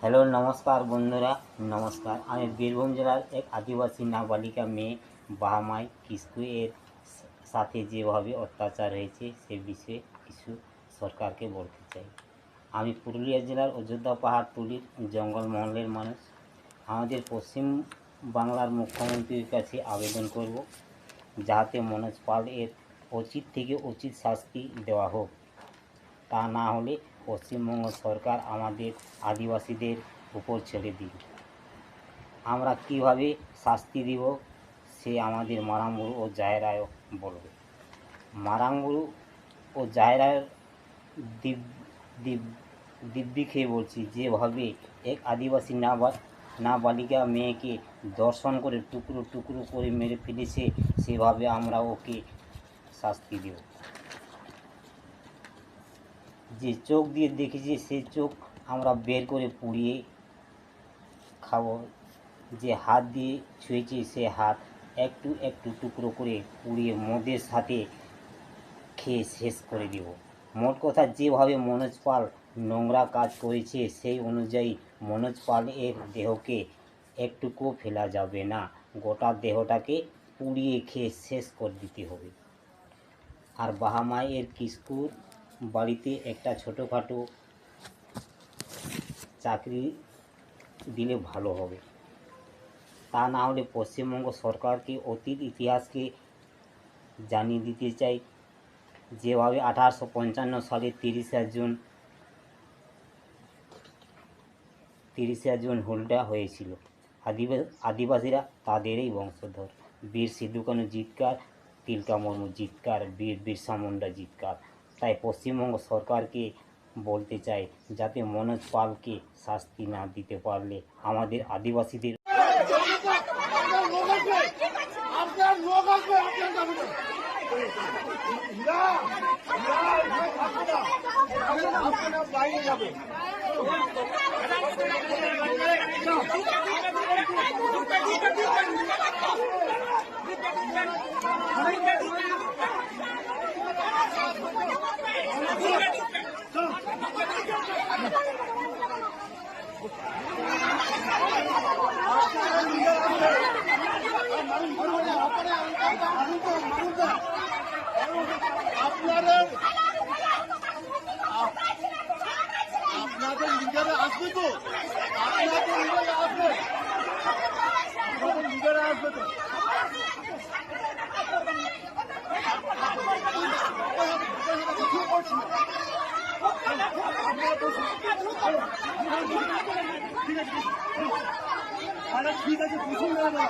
Hello, নমস্কার বন্ধুরা। নমস্কার। আমি বীরভূম জেলার এক আদিবাসী নাবালিকা মেয়ে বাহামাই কিস্কু এর সাথে যেভাবে অত্যাচার হয়েছে সে বিষয়ে কিছু সরকারকে বলতে চাই। আমি পুরুলিয়া জেলার অযোধ্যা পাহাড়তলির জঙ্গলমহলের মানুষ। আমাদের পশ্চিম বাংলার মুখ্যমন্ত্রীর কাছে আবেদন করব যাতে মনোজ পাল এর উচিত থেকে উচিত শাস্তি দেওয়া হোক। তা না হলে পশ্চিমবঙ্গ সরকার আমাদের আদিবাসীদের উপর ছেড়ে দিন। আমরা কীভাবে শাস্তি দিব সে আমাদের মারাঙ্গুরু ও জায়রায়ও বলবে। মারাঙ্গুরু ও জায়রার দিব্যি খেয়ে বলছি, যেভাবে এক আদিবাসী নাবালিকা মেয়েকে দর্শন করে টুকরো টুকরো করে মেরে ফেলেছে, সেভাবে আমরা ওকে শাস্তি দেব। যে চোখ দিয়ে দেখেছি সে চোখ আমরা বের করে পুড়িয়ে খাবো। যে হাত দিয়ে ছুঁয়েছি সে হাত একটু একটু টুকরো করে পুড়িয়ে মদের সাথে খেয়ে শেষ করে দেব। মোট কথা, যেভাবে মনোজ পাল নোংরা কাজ করেছে সেই অনুযায়ী মনোজ পাল এর দেহকে একটুকুও ফেলা যাবে না, গোটা দেহটাকে পুড়িয়ে খেয়ে শেষ করে দিতে হবে। আর বাহামাই এর কিস্কুর বাড়িতে একটা ছোটোখাটো চাকরি দিলে ভালো হবে। তা না হলে পশ্চিমবঙ্গ সরকারকে অতীত ইতিহাসকে জানিয়ে দিতে চাই, যেভাবে 1855 সালে 30শে জুন হুলটা হয়েছিল। আদিবাসীরা তাদেরই বংশধর। বীর সিধু কানু জিতকার, তিলকা মুর্মু জিতকার, বীর বিরসা মুন্ডা জিতকার। তাই পশ্চিমবঙ্গ সরকারকে বলতে চাই, যাতে মনোজ পালকে শাস্তি না দিতে পারলে আমাদের আদিবাসীদের আপনাদের লিডারে আসবে তো, আপনাদের লিডারে আসবে, আপনাদের লিডারে আসবে তো। ঠিক আছে, বুঝুন না।